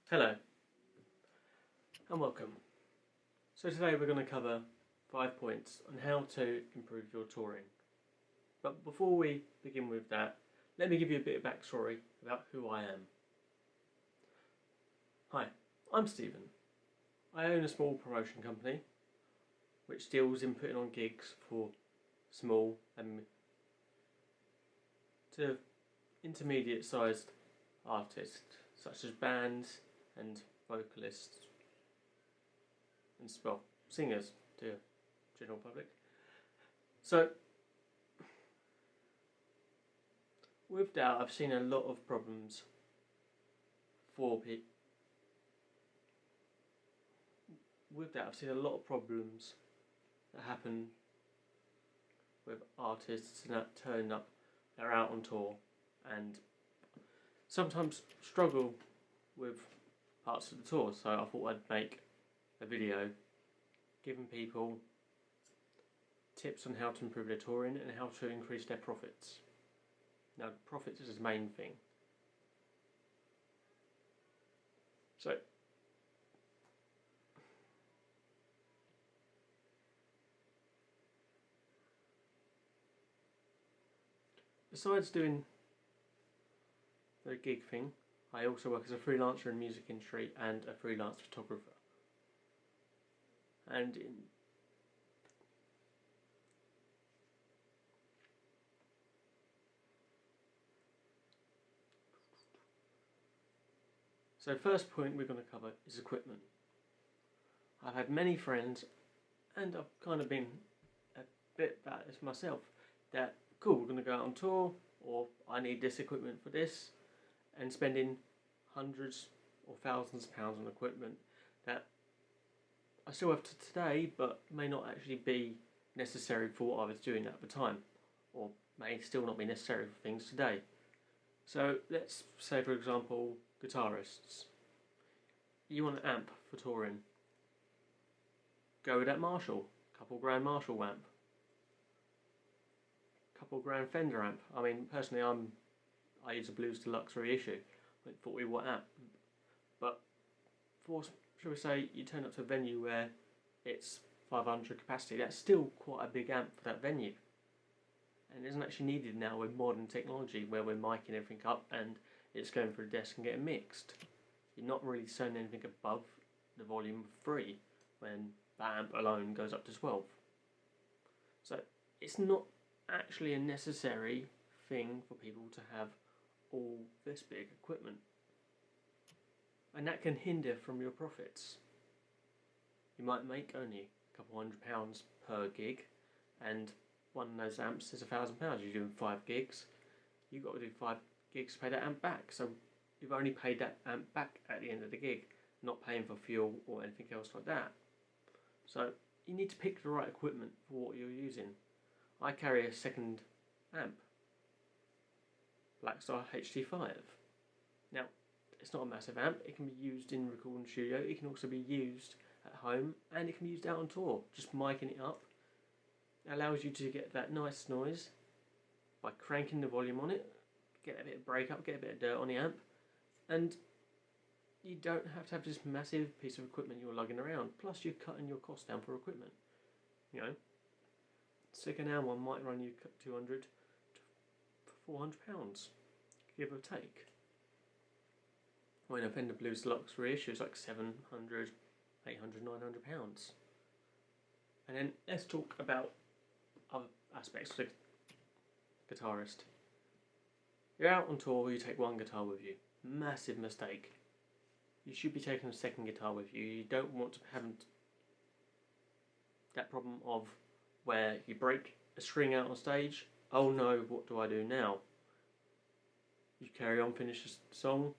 Hello and welcome. So today we're going to cover 5 points on how to improve your touring. But before we begin with that, let me give you a bit of backstory about who I am. Hi, I'm Stephen. I own a small promotion company which deals in putting on gigs for small and to intermediate sized artists such as bands and vocalists and singers to general public. So with that, I've seen a lot of problems for people. With that, I've seen a lot of problems that happen with artists that turn up, they're out on tour, and sometimes struggle with parts of the tour. So I thought I'd make a video giving people tips on how to improve their touring and how to increase their profits. Now, profits is the main thing. So, besides doing the gig thing, I also work as a freelancer in the music industry and a freelance photographer. And so first point we're going to cover is equipment. I've had many friends, and I've kind of been a bit bad as myself, that cool, we're going to go out on tour, or I need this equipment for this, and spending hundreds or thousands of pounds on equipment that I still have to today, but may not actually be necessary for what I was doing at the time, or may still not be necessary for things today. So let's say, for example, guitarists. You want an amp for touring. Go with that Marshall, couple grand Marshall amp, couple grand Fender amp. I mean, personally, I use a Blues Deluxe reissue, like 40 watt amp. But for, shall we say, you turn up to a venue where it's 500 capacity, that's still quite a big amp for that venue. And it isn't actually needed now with modern technology where we're micing everything up and it's going through the desk and getting mixed. You're not really turning anything above the volume of 3 when that amp alone goes up to 12. So it's not actually a necessary thing for people to have all this big equipment. And that can hinder from your profits. You might make only a couple £100 per gig, and one of those amps is £1,000. You're doing 5 gigs, you've got to do 5 gigs to pay that amp back. So you've only paid that amp back at the end of the gig, not paying for fuel or anything else like that. So you need to pick the right equipment for what you're using. I carry a second amp, Blackstar HT5. Now, it's not a massive amp, it can be used in recording studio, it can also be used at home, and it can be used out on tour. Just miking it up allows you to get that nice noise by cranking the volume on it, get a bit of breakup, get a bit of dirt on the amp, and you don't have to have this massive piece of equipment you're lugging around. Plus you're cutting your cost down for equipment. You know, second-hand one might run you £200 to £400, give or take. When a Fender Blues Deluxe reissue is like £700, £800, £900. And then let's talk about other aspects of the guitarist. You're out on tour, you take one guitar with you. Massive mistake. You should be taking a second guitar with you. You don't want to have that problem of where you break a string out on stage. Oh no, what do I do now? You carry on, finish the song.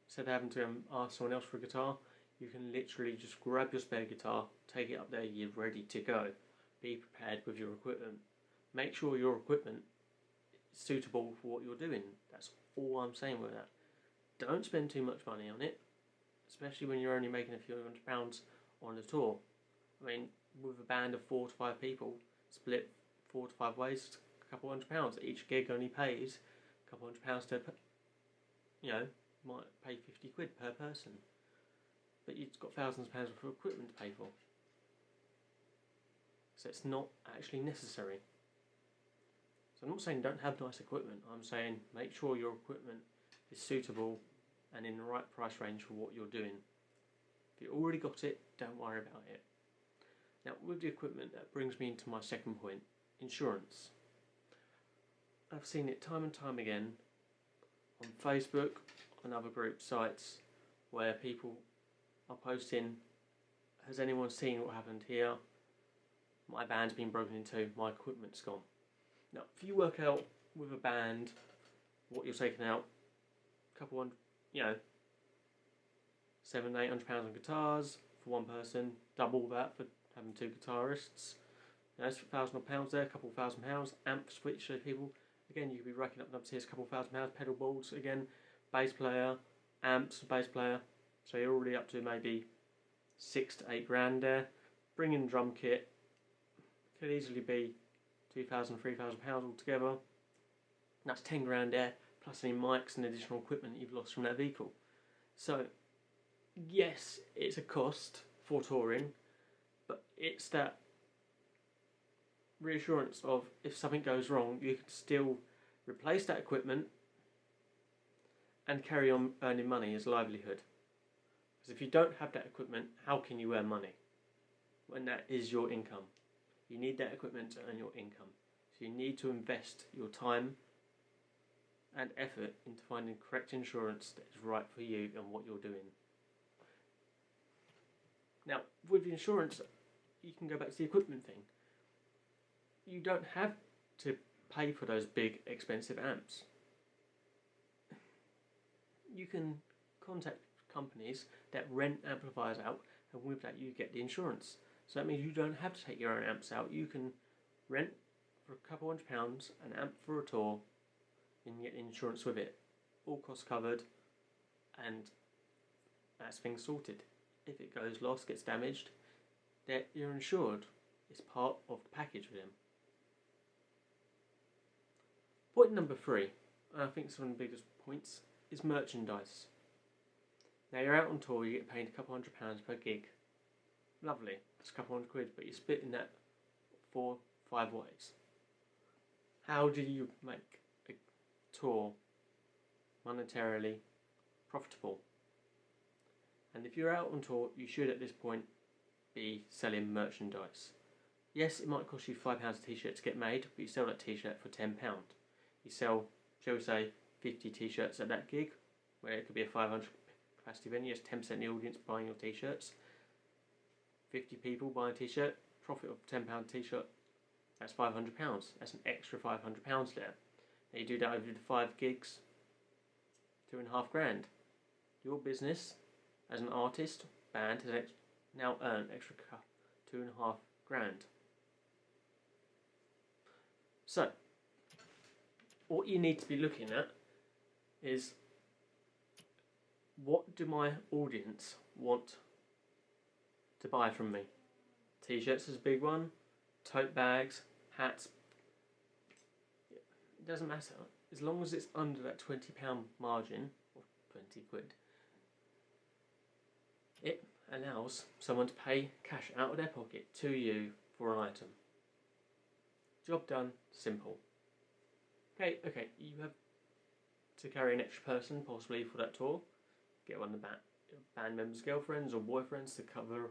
Instead of having to ask someone else for a guitar, you can literally just grab your spare guitar, take it up there, you're ready to go. Be prepared with your equipment. Make sure your equipment is suitable for what you're doing. That's all I'm saying with that. Don't spend too much money on it, especially when you're only making a few £100 on the tour. I mean, with a band of 4 to 5 people, split 4 to 5 ways, a couple £100. Each gig only pays a couple £100 to, you know, might pay 50 quid per person, but you've got thousands of pounds worth of equipment to pay for. So it's not actually necessary. So I'm not saying don't have nice equipment, I'm saying make sure your equipment is suitable and in the right price range for what you're doing. If you already got it, don't worry about it. Now with the equipment, that brings me into my second point, insurance. I've seen it time and time again on Facebook, on other group sites, where people are posting, has anyone seen what happened here? My band's been broken into, my equipment's gone. Now, if you work out with a band what you're taking out, a couple hundred, £700-800 on guitars for one person, double that for having two guitarists. That's £1,000 there, a couple £1,000. Amp switch, so people, again, you could be racking up to a couple £1,000. Pedal boards, again, bass player, amps, bass player. So you're already up to maybe £6,000 to £8,000 there. Bring in drum kit, could easily be £2,000-3,000 altogether. That's £10,000 there, plus any mics and additional equipment that you've lost from that vehicle. So, yes, it's a cost for touring, but it's that reassurance of if something goes wrong, you can still replace that equipment and carry on earning money as a livelihood. Because if you don't have that equipment, how can you earn money when that is your income? You need that equipment to earn your income. So you need to invest your time and effort into finding correct insurance that is right for you and what you're doing. Now, with insurance, you can go back to the equipment thing. You don't have to pay for those big, expensive amps. You can contact companies that rent amplifiers out, and with that you get the insurance. So that means you don't have to take your own amps out. You can rent for a couple £100 an amp for a tour and get insurance with it. All costs covered, and that's things sorted. If it goes lost, gets damaged, that you're insured. It's part of the package with them. Point number 3, and I think it's one of the biggest points, is merchandise. Now you're out on tour, you get paid a couple £100 per gig. Lovely, that's a couple £100, but you're splitting that 4-5 ways. How do you make a tour monetarily profitable? And if you're out on tour, you should at this point be selling merchandise. Yes, it might cost you £5 a t-shirt to get made, but you sell that t-shirt for £10. You sell, shall we say, 50 t-shirts at that gig, where it could be a 500 capacity venue. It's 10% of the audience buying your t-shirts. 50 people buying a t-shirt, profit of £10 t-shirt, that's £500. That's an extra £500 there. Now you do that over the 5 gigs, £2,500. Your business as an artist, band, has now earned extra £2,500. So, what you need to be looking at is, what do my audience want to buy from me? T-shirts is a big one, tote bags, hats. It doesn't matter, as long as it's under that £20 margin, or 20 quid, it allows someone to pay cash out of their pocket to you for an item. Job done, simple. Okay, you have to carry an extra person possibly for that tour. Get one of the band members' girlfriends or boyfriends to cover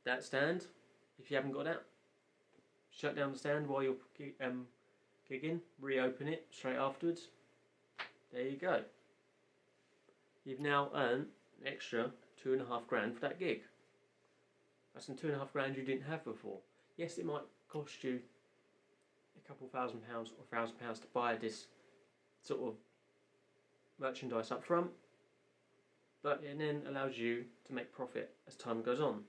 that stand. If you haven't got that, shut down the stand while you're gigging, reopen it straight afterwards. There you go. You've now earned an extra £2,500 for that gig. That's some £2,500 you didn't have before. Yes, it might cost you a couple £1,000 or £1,000 to buy this sort of merchandise up front, but it then allows you to make profit as time goes on.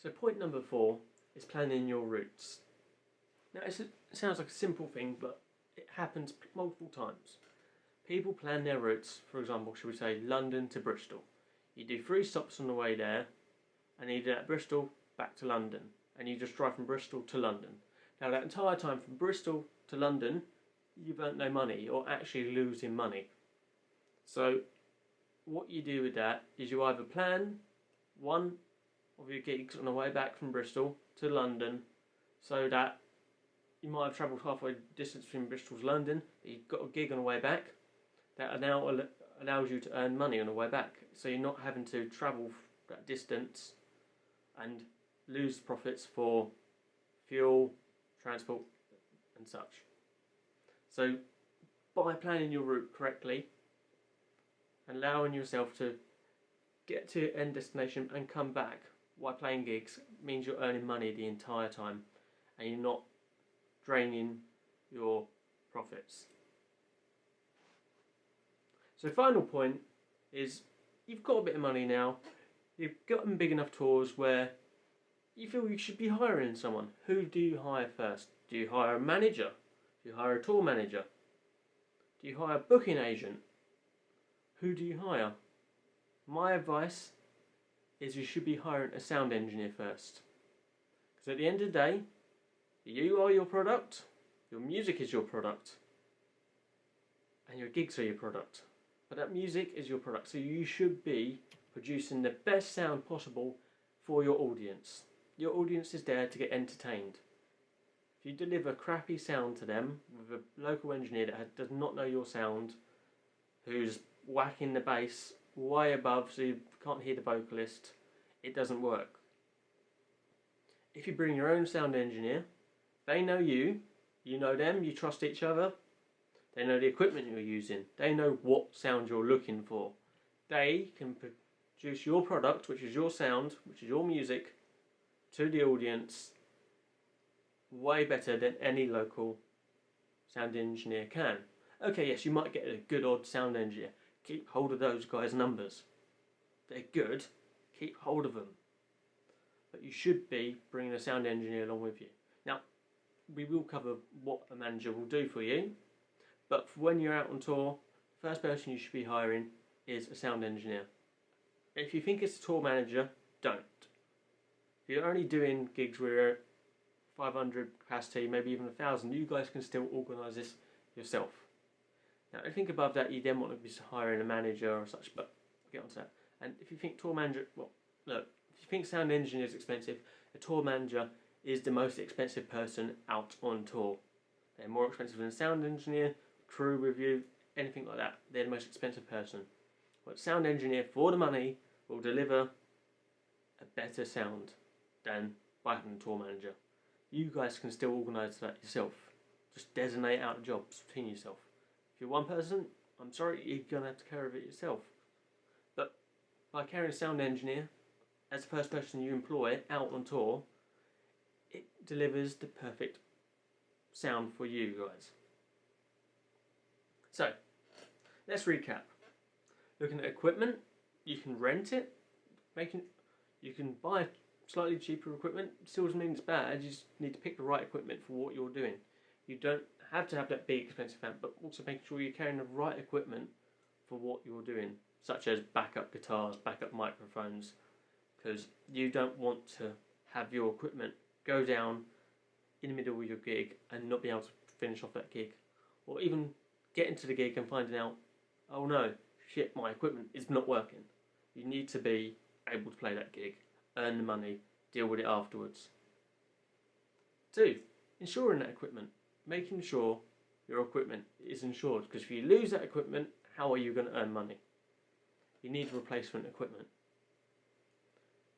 So point number 4 is planning your routes. Now it sounds like a simple thing, but it happens multiple times. People plan their routes, for example, should we say London to Bristol. You do 3 stops on the way there, and you do that Bristol back to London, and you just drive from Bristol to London. Now that entire time from Bristol to London, you've earned no money. You're actually losing money. So what you do with that is you either plan one of your gigs on the way back from Bristol to London, so that you might have travelled halfway distance between Bristol to London, but you've got a gig on the way back that now allows you to earn money on the way back. So you're not having to travel that distance and lose profits for fuel, transport and such. So by planning your route correctly, allowing yourself to get to your end destination and come back while playing gigs means you're earning money the entire time and you're not draining your profits. So final point is, you've got a bit of money now, you've gotten big enough tours where you feel you should be hiring someone. Who do you hire first? Do you hire a manager? Do you hire a tour manager? Do you hire a booking agent? Who do you hire? My advice is you should be hiring a sound engineer first. Because at the end of the day, you are your product, your music is your product, and your gigs are your product. But that music is your product, so you should be producing the best sound possible for your audience. Your audience is there to get entertained. If you deliver crappy sound to them with a local engineer that does not know your sound, who's whacking the bass way above so you can't hear the vocalist, it doesn't work. If you bring your own sound engineer, they know you, you know them, you trust each other, they know the equipment you're using, they know what sound you're looking for. They can produce your product, which is your sound, which is your music, to the audience way better than any local sound engineer can. Okay, yes, you might get a good odd sound engineer. Keep hold of those guys' numbers. They're good, keep hold of them. But you should be bringing a sound engineer along with you. Now, we will cover what a manager will do for you, but for when you're out on tour, the first person you should be hiring is a sound engineer. If you think it's a tour manager, don't. If you're only doing gigs where 500 capacity, maybe even 1,000, you guys can still organise this yourself. Now, if you think above that, you then want to be hiring a manager or such, but I'll get onto that. And if you think tour manager, well, look, if you think sound engineer is expensive, a tour manager is the most expensive person out on tour. They're more expensive than a sound engineer, crew review, anything like that. They're the most expensive person. But sound engineer, for the money, will deliver a better sound than by having a tour manager. You guys can still organise that yourself. Just designate out jobs between yourself. If you're one person, I'm sorry, you're going to have to take care of it yourself. But by carrying a sound engineer as the first person you employ out on tour, it delivers the perfect sound for you guys. So, let's recap. Looking at equipment, you can rent it, you can buy slightly cheaper equipment. Still doesn't mean it's bad, you just need to pick the right equipment for what you're doing. You don't have to have that big expensive amp, but also making sure you're carrying the right equipment for what you're doing, such as backup guitars, backup microphones, because you don't want to have your equipment go down in the middle of your gig and not be able to finish off that gig, or even get into the gig and finding out, oh no, shit, my equipment is not working. You need to be able to play that gig, earn the money, deal with it afterwards. 2, insuring that equipment. Making sure your equipment is insured, because if you lose that equipment, how are you going to earn money? You need replacement equipment.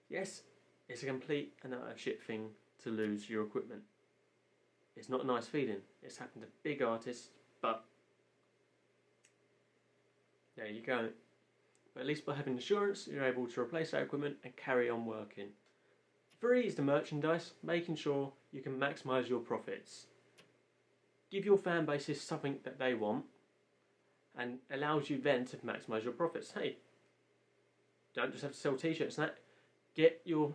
Yes, it's a complete and utter shit thing to lose your equipment. It's not a nice feeling. It's happened to big artists, but there you go. But at least by having insurance, you're able to replace that equipment and carry on working. 3 is the merchandise, making sure you can maximise your profits. Give your fan bases something that they want and allows you then to maximise your profits. Hey, don't just have to sell t-shirts and that. Get your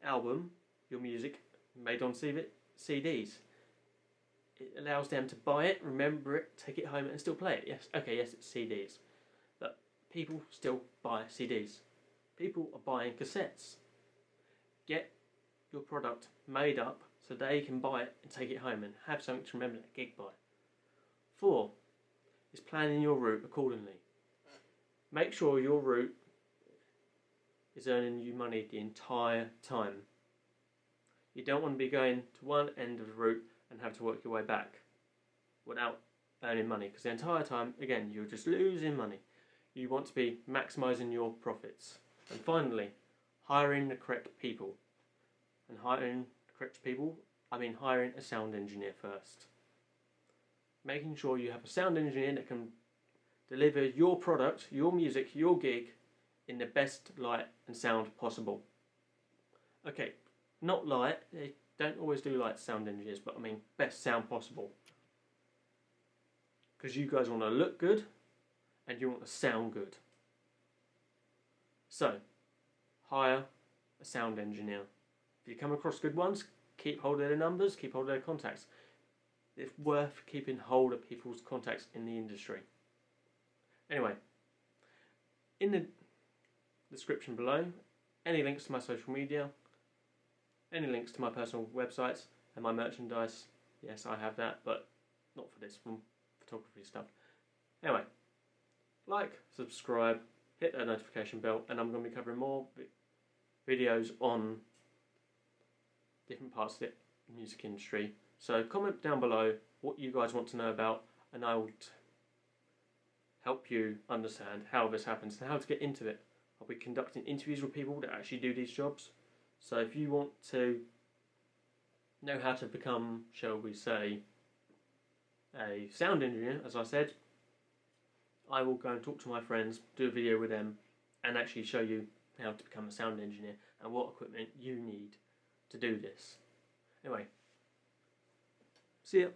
album, your music, made on CDs. It allows them to buy it, remember it, take it home and still play it. Yes, okay, yes, it's CDs. But people still buy CDs. People are buying cassettes. Get your product made up so they can buy it and take it home and have something to remember that gig by. 4 is planning your route accordingly. Make sure your route is earning you money the entire time. You don't want to be going to one end of the route and have to work your way back without earning money, because the entire time, again, you're just losing money. You want to be maximising your profits. And finally, hiring the correct people. And hiring the correct people, I mean hiring a sound engineer first. Making sure you have a sound engineer that can deliver your product, your music, your gig in the best light and sound possible. Okay, not light, they don't always do light sound engineers, but I mean best sound possible. Because you guys want to look good and you want to sound good. So, hire a sound engineer. If you come across good ones, keep hold of their numbers, keep hold of their contacts. It's worth keeping hold of people's contacts in the industry. Anyway, in the description below, any links to my social media, any links to my personal websites and my merchandise. Yes, I have that, but not for this one, photography stuff. Anyway, like, subscribe, hit that notification bell, and I'm going to be covering more videos on different parts of the music industry. So comment down below what you guys want to know about, and I will help you understand how this happens and how to get into it. I'll be conducting interviews with people that actually do these jobs. So if you want to know how to become, shall we say, a sound engineer, as I said, I will go and talk to my friends, do a video with them, and actually show you how to become a sound engineer and what equipment you need to do this. Anyway, see ya.